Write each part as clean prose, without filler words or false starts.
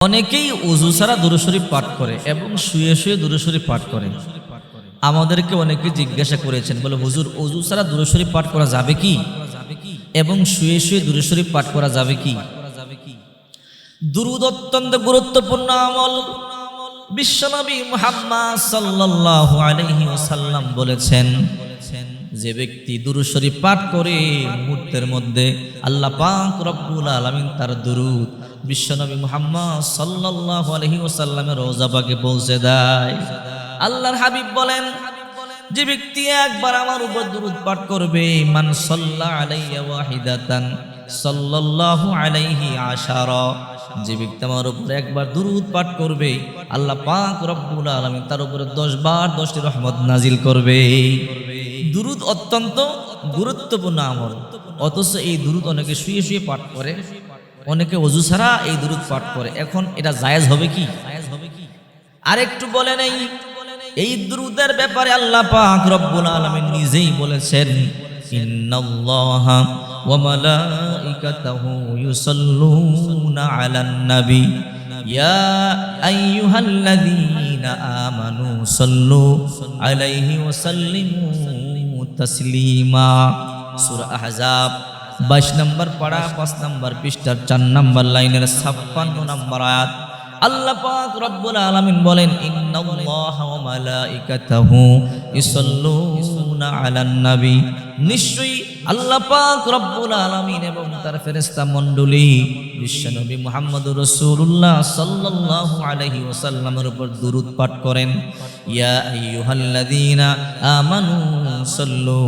অনেকেই ওযু ছাড়া দুরূদ শরীফ পাঠ করে এবং শুয়ে শুয়ে দুরূদ শরীফ পাঠ করে। আমাদেরকে অনেকে জিজ্ঞাসা করেছেন, বলে হুজুর ওযু ছাড়া দুরূদ শরীফ পাঠ করা যাবে কি এবং শুয়ে শুয়ে দুরূদ শরীফ পাঠ করা যাবে কি? দুরূদ অত্যন্ত গুরুত্বপূর্ণ আমল। বিশ্বনবী মুহাম্মদ সাল্লাল্লাহু আলাইহি ওয়াসাল্লাম বলেছেন, যে ব্যক্তি দুরূদ শরীফ পাঠ করে মুহূর্তের মধ্যে আল্লাহ পাক রব্বুল আলামিন তার দুরূদ বিশ্বনবী মুহাম্মদ সাল্লাল্লাহু আলাইহি ওয়াসাল্লামের রওজা পাকে পৌঁছে দেয়। আল্লাহর হাবিব বলেন, যে ব্যক্তি একবার আমার উপর দুরূদ পাঠ করবে, মান সাল্লা আলাইয়া ওয়াহিদাতান সাল্লাল্লাহু আলাইহি আশারা, যে ব্যক্তি আমার উপর একবার দুরূদ পাঠ করবে আল্লাহ পাক রব্বুল আলামিন তার উপরে 10 বার 10টি রহমত নাজিল করবে। দুরূদ অত্যন্ত গুরুত্বপূর্ণ আমল, অথচ এই দুরূদ অনেকে শুয়ে শুয়ে পাঠ করে, অনেকে ওযু ছাড়া এই দুরূদ পাঠ করে। এখন এটা জায়েজ হবে কি? আরেকটু বলে নেই, এই দুরূদের ব্যাপারে আল্লাহ পাক রব্বুল আলামিন নিজেই বলেছেন, ইন্নাল্লাহা ওয়া মালাইকাতাহু ইউসাল্লুনা আলান নবী ইয়া আইয়ুহাল্লাযীনা আমানু সাল্লু আলাইহি ওয়া সাল্লিমু তাসলিমা। সূরা আহজাব 22 নম্বর পারা 5 নম্বর পৃষ্ঠার 4 নম্বর লাইনের 56 নম্বর আয়াত। আল্লাহ পাক রব্বুল আলামিন বলেন, ইন্নাল্লাহা ওয়া মালাইকাতাহু ইউসাল্লুনা আলান নবী, নিশ্চয়ই আল্লাহ পাক রব্বুল আলামিন এবং তার ফেরেশতা মণ্ডলী বিশ্বনবী মুহাম্মদুর রাসূলুল্লাহ সাল্লাল্লাহু আলাইহি ওয়াসাল্লামের উপর দুরূদ পাঠ করেন। ইয়া আইয়ুহাল্লাযীনা আমানু সাল্লু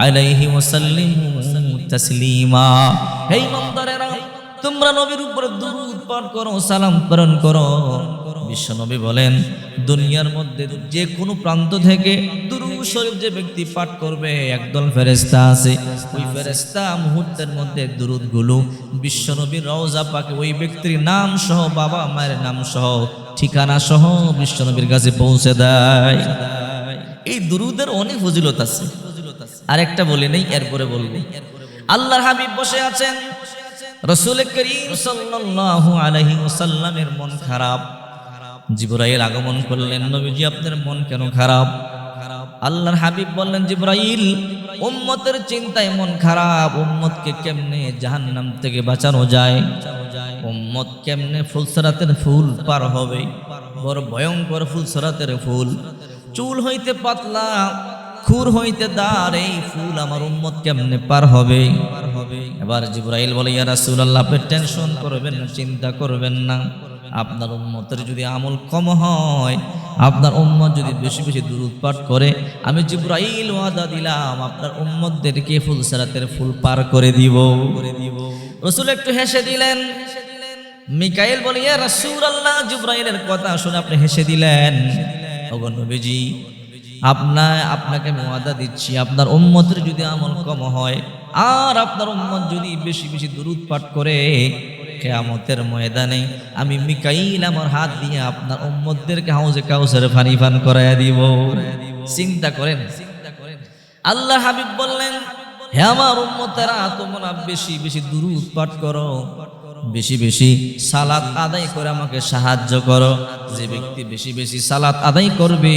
আলাইহি ওয়া সাল্লিমু তাসলিমা। হে ইমানদারেরা, তোমরা নবীর উপর দুরূদ পাঠ করো, সালাম প্রেরণ করো। বিশ্বনবী বলেন, দুনিয়ার মধ্যে যে কোনো প্রান্ত থেকে দুরূদ শরীফ যে ব্যক্তি পাঠ করবে, একদল ফেরেশতা আছে, ওই ফেরেশতা মুহূর্তের মধ্যে দুরূদগুলো বিশ্বনবীর রওজা পাকে ওই ব্যক্তির নাম সহ, বাবা মায়ের নাম সহ, ঠিকানা সহ বিশ্বনবীর কাছে পৌঁছে দেয়। এই দুরূদের অনেক ফজিলত আছে। আরেকটা বলে নেই, এরপরে বলবো। আল্লাহর হাবিব বসে আছেন, রাসূল করিম সাল্লাল্লাহু আলাইহি ওয়াসাল্লামের মন খারাপ। জিবরাইল আগমন করলেন, নবীজি আপনার মন কেন খারাপ? আল্লাহর হাবিব বললেন, জিবরাইল, উম্মতের চিন্তায় মন খারাপ। উম্মতকে কেমনে জাহান্নাম থেকে বাঁচানো যায়, উম্মত কেমনে ফুলসরাতের ফুল পার হবে, বড় ভয়ঙ্কর ফুলসরাতের ফুল, চুল হইতে পাতলা খুর হইতে দাঁড়, এই ফুল আমার উম্মত কেমনে পার হবে? এবার জিবরাইল বলে, ইয়া রাসূলুল্লাহ, আপনি টেনশন করবেন না, চিন্তা করবেন না। আপনার উম্মতের যদি আমল কম হয়, আপনার উম্মত যদি বেশি বেশি দুরূদ পাঠ করে, আমি জিবরাইল ওয়াদা দিলাম আপনার উম্মতদেরকে ফুলসরাতের ফুল পার করে দিব। রাসূল একটু হেসে দিলেন। মিকাইল বলে, ইয়া রাসূলুল্লাহ, জিবরাইলের কথা শুনে আপনি হেসে দিলেন। ওগো নবীজি, আপনাকে আমি ওয়াদা দিচ্ছি, আপনার উম্মতের যদি আমল কম হয় আর আপনার উম্মত যদি বেশি বেশি দুরূদ পাঠ করে, কিয়ামতের ময়দানে আমি মিকাইল আমার হাত দিয়ে আপনার উম্মতদেরকে হাউজে কাউসারে পানি পান করায়া দিব। চিন্তা করেন। আল্লাহ হাবিব বললেন, হে আমার উম্মতেরা, তোমরা বেশি বেশি দুরূদ পাঠ করো, বেশি বেশি সালাত আদায় করে আমাকে সাহায্য করো। যে ব্যক্তি বেশি বেশি সালাত আদায় করবে,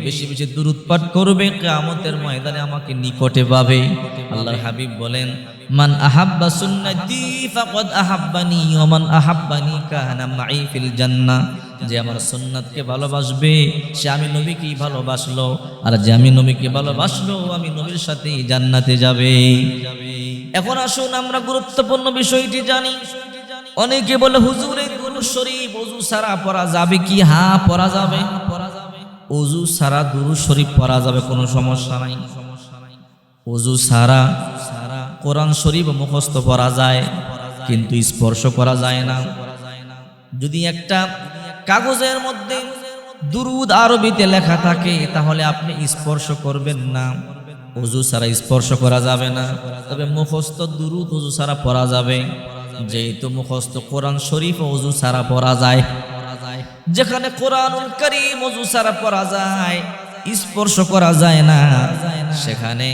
বেশি বেশি দুরূদ পাঠ করবে, কিয়ামতের ময়দানে আমাকে নিকটে পাবে। আল্লাহর হাবিব বলেন, মান আহাব্বা সুন্নতি ফাকাদ আহাব্বানি ওয়া মান আহাব্বানি কানা মাই ফিল জান্নাহ, যে আমার সুন্নাতকে ভালোবাসবে সে আমি নবীকেই ভালোবাসলো, আর যে আমি নবীকে ভালোবাসলো আমি নবীর সাথেই জান্নাতে যাবে। এখন আসুন আমরা গুরুত্বপূর্ণ বিষয়টি জানি। অনেকে বলে, হুজুর এই দুরূদ শরীফ ওযু ছাড়া পড়া যাবে কি? হ্যাঁ, পড়া যাবে। ওযু ছাড়া দুরূদ শরীফ পড়া যাবে, কোনো সমস্যা নাই। ওযু ছাড়া কোরআন শরীফ মুখস্থ করা যায়, কিন্তু স্পর্শ করা যায় না। যদি একটা কাগজের মধ্যে দুরূদ আরবিতে লেখা থাকে, তাহলে আপনি স্পর্শ করবেন না। ওযু ছাড়া স্পর্শ করা যাবে না, তবে মুখস্থ দুরূদ ওযু ছাড়া পড়া যাবে। যেহেতু মুখস্থ কোরআন শরীফ ওযু ছাড়া পড়া যায়, যেখানে কোরআনুল কারীম ওযু ছাড়া পড়া যায়, স্পর্শ করা যায় না, সেখানে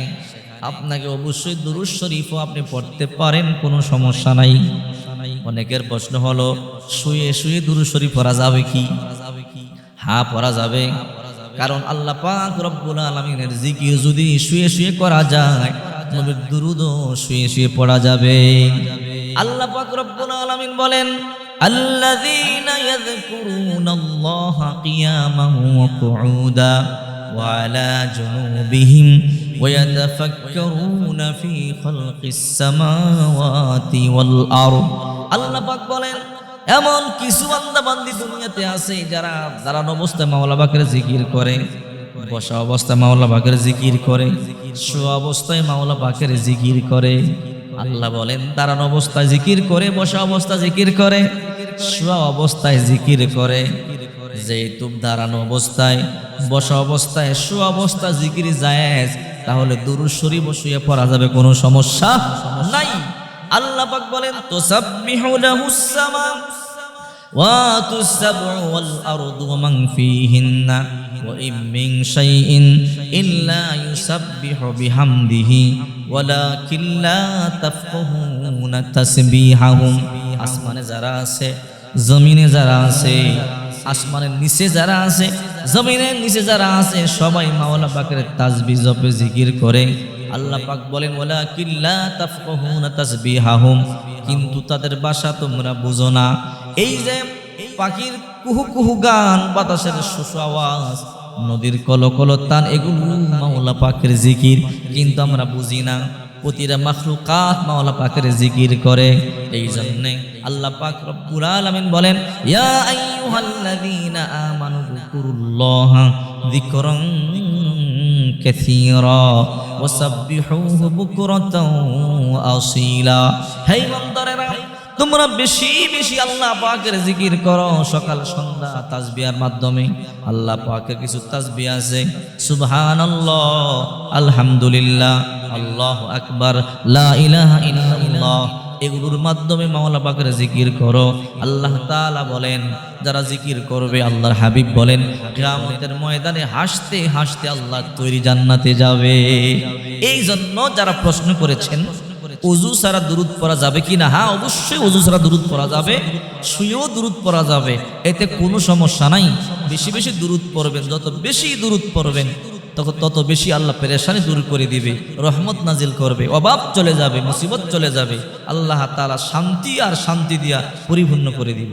আপনাকে অবশ্যই দুরূদ শরীফও আপনি পড়তে পারেন, কোনো সমস্যা নাই। অনেকের প্রশ্ন হলো শুয়ে শুয়ে দুরূদ শরীফ পড়া যাবে কি? হ্যাঁ, পড়া যাবে। কারণ আল্লাহ পাক রব্বুল আলামিনের জিকির যদি শুয়ে শুয়ে করা যায়, নবীর দুরূদও শুয়ে শুয়ে পড়া যাবে। আল্লাহ পাক রব্বুল আলামিন বলেন, আল্লাযীনা ইয়াযকুরুনাল্লাহা কিয়ামান ওয়া কুউদা ওয়া আলা জুনুবিহিম ওয়া ইয়াতাফাক্কারুনা ফি খালকিস সামাওয়াতি ওয়াল আরদ। আল্লাহ পাক বলেন, এমন কিছু বান্দা বান্দি দুনিয়াতে আছে যারা দাঁড়ানো অবস্থায় মাওলা পাকের জিকির করে, বসা অবস্থায় মাওলা পাকের জিকির করে, শোয়া অবস্থায় মাওলা পাকের জিকির করে। আল্লাহ বলেন, দাঁড়ানো অবস্থায় জিকির করে, বসা অবস্থায় জিকির করে, শোয়া অবস্থায় জিকির করে। যেহেতু দাঁড়ানো অবস্থায়, বসা অবস্থায়, শোয়া অবস্থায় জিকির জায়েজ, তাহলে দুরূদ শরীফ শুয়ে পড়া যাবে, কোনো সমস্যা নাই। আল্লাহ পাক বলেন, তুসাব্বিহু লাহুস সামাওয়াতুস সাবউ ওয়াল আরদু ওয়া মান ফীহিন্না ওয়া ইম মিন শাইইন ইল্লা ইউসাব্বিহু বিহামদিহি ওয়ালাকিন লা তাফকাহুনা তাসবিহাহুম। আসমানে যারা আছে, জমিনে যারা আছে, আসমানের নিচে যারা আছে, জমিনের নিচে যারা আছে, সবাই মাওলা পাকের তাসবিহ জপে জিকির করে। আল্লাহ পাক বলেন, ওয়ালাকিন লা তাফকাহুনা তাসবিহাহুম, কিন্তু তাদের ভাষা তোমরা বুঝো না। এই যে পাখির কুহু কুহু গান, বাতাসের শোষ আওয়াজ, নদীর কলকল তান, এগুলো মাওলা পাকের জিকির, কিন্তু আমরা বুঝি না। প্রতিটা মাখলুকাত মাওলা পাকের জিকির করে। এই জন্য আল্লাহ পাক রব্বুল আলামিন বলেন, ইয়া আইয়ুহাল্লাযীনা আমানু যিকুরুল্লাহা যিকরান কাসীরা ওয়াসাব্বিহুহু বুকরাতাও ওয়া আসীলা। হে ইমানদারেরা, তোমরা বেশি বেশি আল্লাহ পাকের জিকির করো, সকাল সন্ধ্যা তাসবিহার মাধ্যমে। আল্লাহ পাকের কিছু তাসবিহ আছে, সুবহানাল্লাহ, আলহামদুলিল্লাহ, আল্লাহু আকবার, লা ইলাহা ইল্লাল্লাহ। এগুলোর মাধ্যমে মাওলা পাকের জিকির করো। আল্লাহ তাআলা বলেন, যারা জিকির করবে, আল্লাহর হাবিব বলেন, কিয়ামতের ময়দানে হাসতে হাসতে আল্লাহ তৈরি জান্নাতে যাবে। এই জন্য যারা প্রশ্ন করেছেন ওযু ছাড়া দুরূদ পড়া যাবে কিনা, হ্যাঁ অবশ্যই ওযু ছাড়া দুরূদ পড়া যাবে, শুয়েও দুরূদ পড়া যাবে, এতে কোনো সমস্যা নাই। বেশি বেশি দুরূদ পড়বেন, যত বেশি দুরূদ পড়বেন তত বেশি আল্লাহ পেরেশানি দূর করে দিবে, রহমত নাজিল করবে, অভাব চলে যাবে, মুসিবত চলে যাবে, আল্লাহ তাআলা শান্তি আর শান্তি দিয়া পরিপূর্ণ করে দিবে।